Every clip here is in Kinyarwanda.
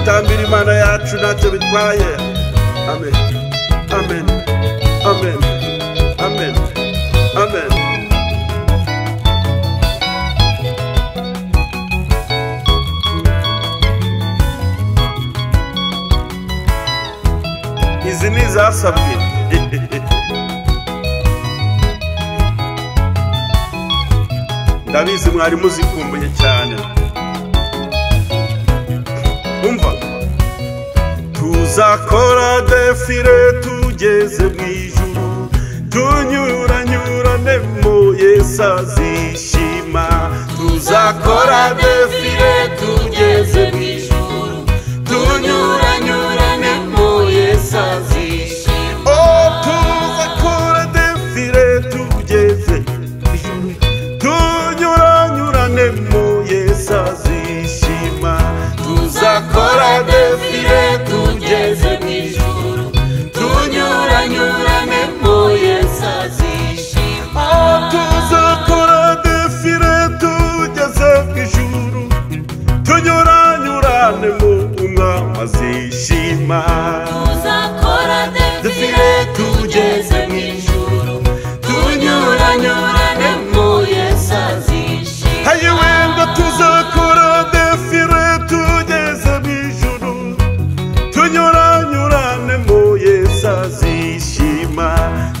dutambira imana yacu ntacyo bitwaye. Amen, amen, amen, amen, amen. Izi ni izasabwe. Ndabizi mwari muzikumbuye cyane. Umva, tuzakora defile tugeze mu ijuru, tunyuranyuranemo Yesu azishima. Tuzakora defile tugeze mu ijuru, tunyuranyuranemo Yesu azishima. Oh, tuzakora defile tugeze mu ijuru, tunyuranyuranemo Yesu azishima. Tuzakora defile tugeze mu ijuru, tunyuranyuranemo Yesu azishima. Oh, tuzakora defile tugeze mu ijuru, tunyuranyuranemo Umwami azishima. Tuzakora defile tugeze mu ijuru, tunyuranyuranemo Yesu azishima. Hayiwenda tuzakora defile tugeze mu ijuru, tunyuranyuranemo Yesu azishima.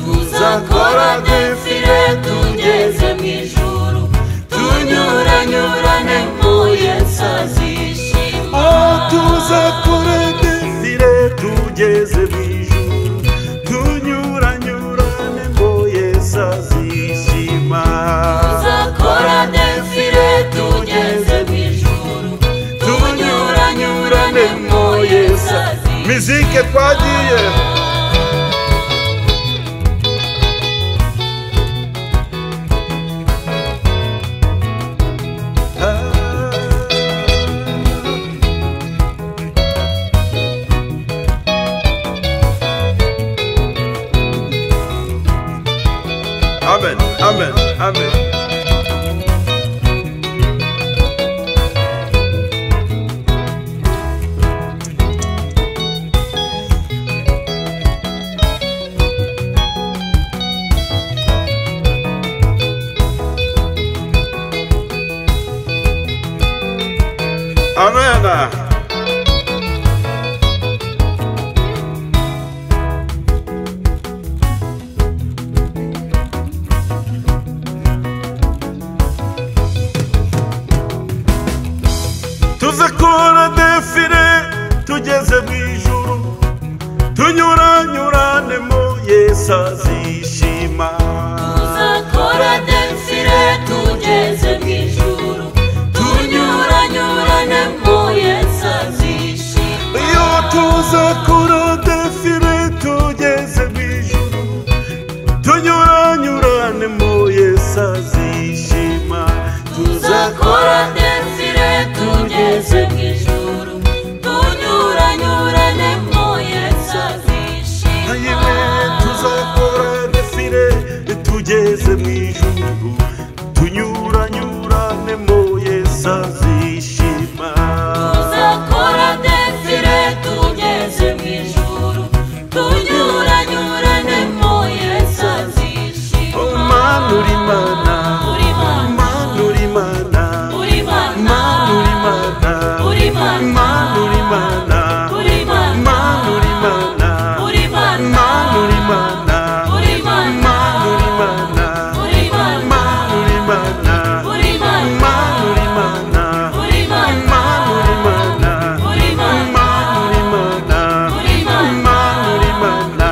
Tuzakora defile tugeze mu ijuru, tunyuranyuranemo Yesu azishima. Oh, tuzakora defile tugeze mu ijuru, tunyuranyuranemo Yesu azishima. Tuzakora defile tugeze mu ijuru, tunyuranyuranemo Yesu azishima. Mizike twagiye. Amen, amen, amen. Amen. Tuzakora defile tugeze mu ijuru, tunyuranyuranemo Yesu azishima. Tuzakora defile tugeze mu ijuru, tunyuranyuranemo Yesu azishima. Iyo tuzakora defile tugeze mu ijuru, tunyuranyuranemo Yesu azishima. Tuzakora defile tugeze mu ijuru, tunyuranyuranemo Yesu azishima. Hayiwe tuzakora defile tugeze mu ijuru, tunyuranyuranemo Yesu azishima. Tuzakora defile tugeze mu ijuru, tunyuranyuranemo Yesu azishima. Oh, Mana uri Mana, Uri Mana, Mana uri Mana, uri Mana, Mana uri Mana, uri Mana, Mana uri Mana, uri Mana, Mana uri Mana, uri Mana, Mana uri Mana, uri Mana, Mana uri Mana, uri Mana, Mana uri Mana, uri Mana, Mana uri Mana, uri Mana, Mana uri Mana, uri Mana, Mana uri Mana, uri Mana, Mana uri Mana, uri Mana,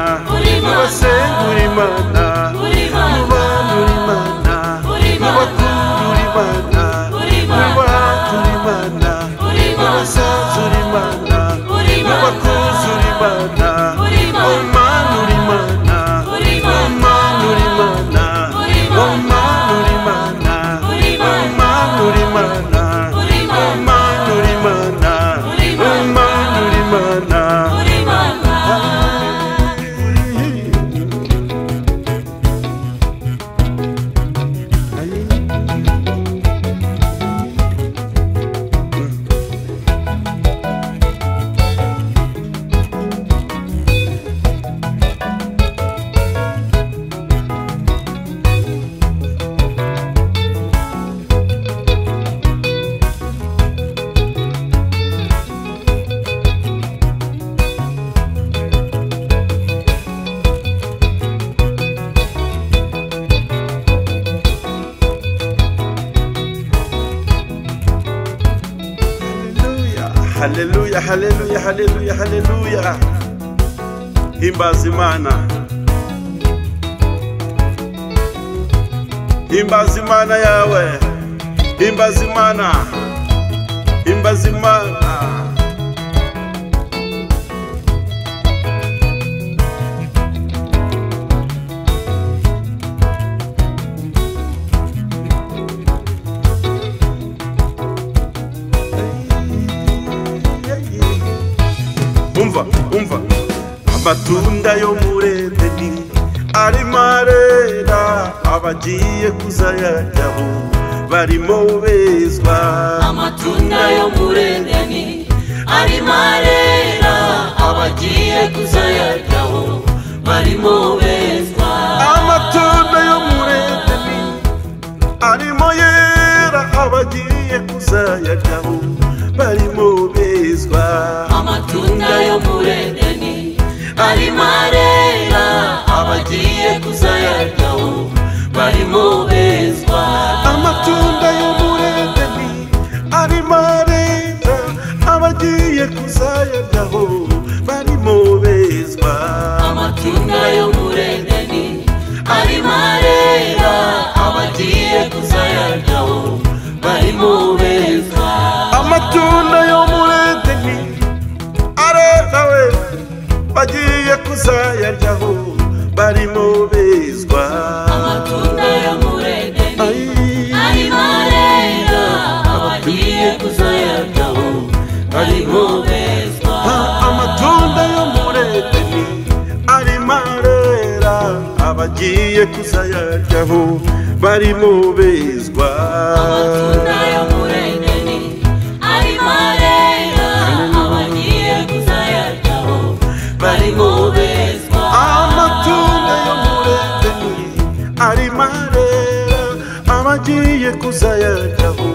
Abasenga uri Mana, uri Mana, mu bana uri Mana, uri mu Mana, bakuru uri Mana, uri mu Mana, bato uri Mana, uri mu Mana, basaza uri Mana, uri mu Mana, bakuzi uri Mana, uri oh Mana, Mana uri Mana, uri oh Mana, Mana uri Mana, uri oh Mana, Mana uri Mana, uri oh Mana, Mana uri Mana, uri oh Mana, Mana uri Mana, uri oh Mana uri Mana. uri Mana. haleluya haleluya haleluya haleluya himbaza Imana himbaza Imana yawe himbaza Imana himbaza Imana umva amatunda yo muri Edeni arimo arera abagiye kuzayaryaho barimo bezwa amatunda yo muri Edeni arimo arera abagiye kuzayaryaho barimo bezwa amatunda yo muri Edeni arimo yera abagiye kuzayaryaho barimo bezwa amatunda yo muri Edeni arimo arera abagiye kuzayaryaho barimo bezwa amatunda yo muri Edeni arimo arera abagiye kuzayaryaho barimo bezwa amatunda yo muri Edeni arimo arera abagiye kuzayaryaho barimo bezwa amatunda yo muri Edeni arera we bagiye kuzayaryaho barimo bezwa amatunda yo muri Edeni arimo arera abagiye kuzayaryaho barimo bezwa amatunda yo muri Edeni arimo arera abagiye kuzayaryaho barimo bezwa amatunda yo muri Edeni arimo arera abagiye kuzayaryaho barimo bezwa amatunda yo muri Edeni arimo arera abagiye kuzayaryaho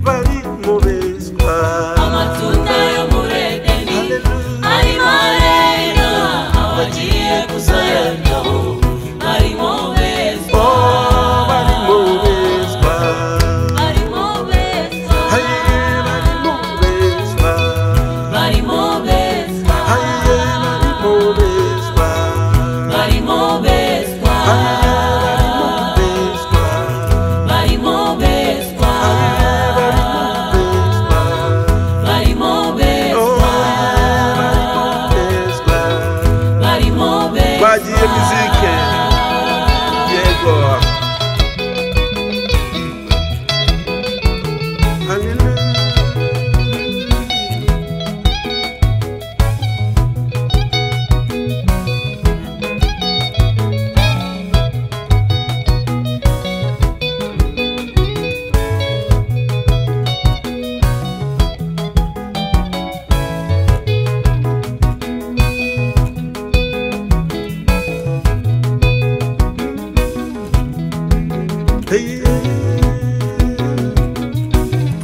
barimo bezwa amatunda yo muri Edeni arimo arera abagiye kuzayaryaho barimo bezwa barimo bezwa barimo bezwa barimo bezwa barimo bezwa barimo bezwa barimo bezwa barimo bezwa barimo bezwa barimo bezwa bagiye muzike yego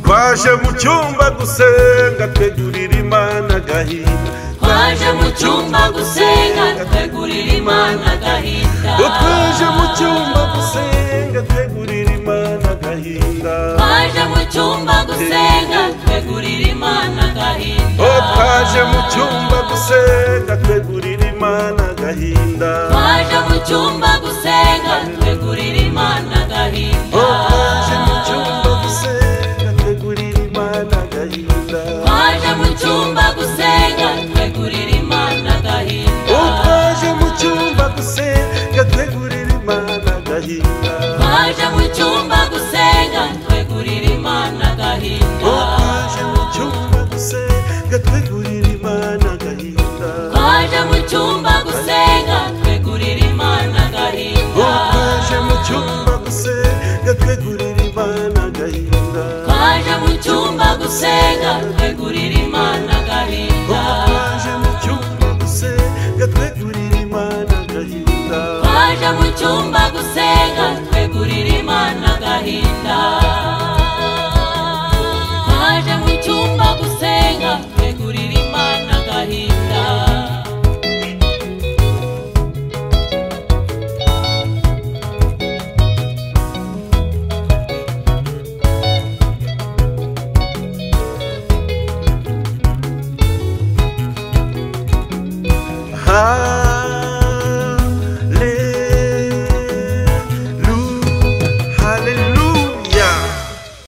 twaje mu cyumba gusenga twegurira Imana agahinda twaje mu cyumba gusenga twegurira Imana agahinda twaje mu cyumba gusenga twegurira Imana agahinda twaje mu cyumba gusenga twegurira Imana agahinda twaje mu cyumba gusenga twegurira Imana agahinda twaje mu cyumba gusenga twegurira Imana agahinda twaje mu cyumba gusenga twegurira Imana agahinda twaje mu cyumba gusenga twegurira Imana agahinda twaje mu cyumba gusenga twegurira Imana agahinda twaje mu cyumba gusenga twegurira Imana agahinda twaje mu cyumba gusenga twegurira Imana agahinda twaje mu cyumba gusenga twegurira Imana agahinda twaje mu cyumba gusenga twegurira Imana agahinda twaje mu cyumba gusenga twegurira Imana agahinda twaje mu cyumba gusenga twegurira Imana agahinda twaje mu cyumba gusenga twegurira Imana agahinda twaje mu cyumba gusenga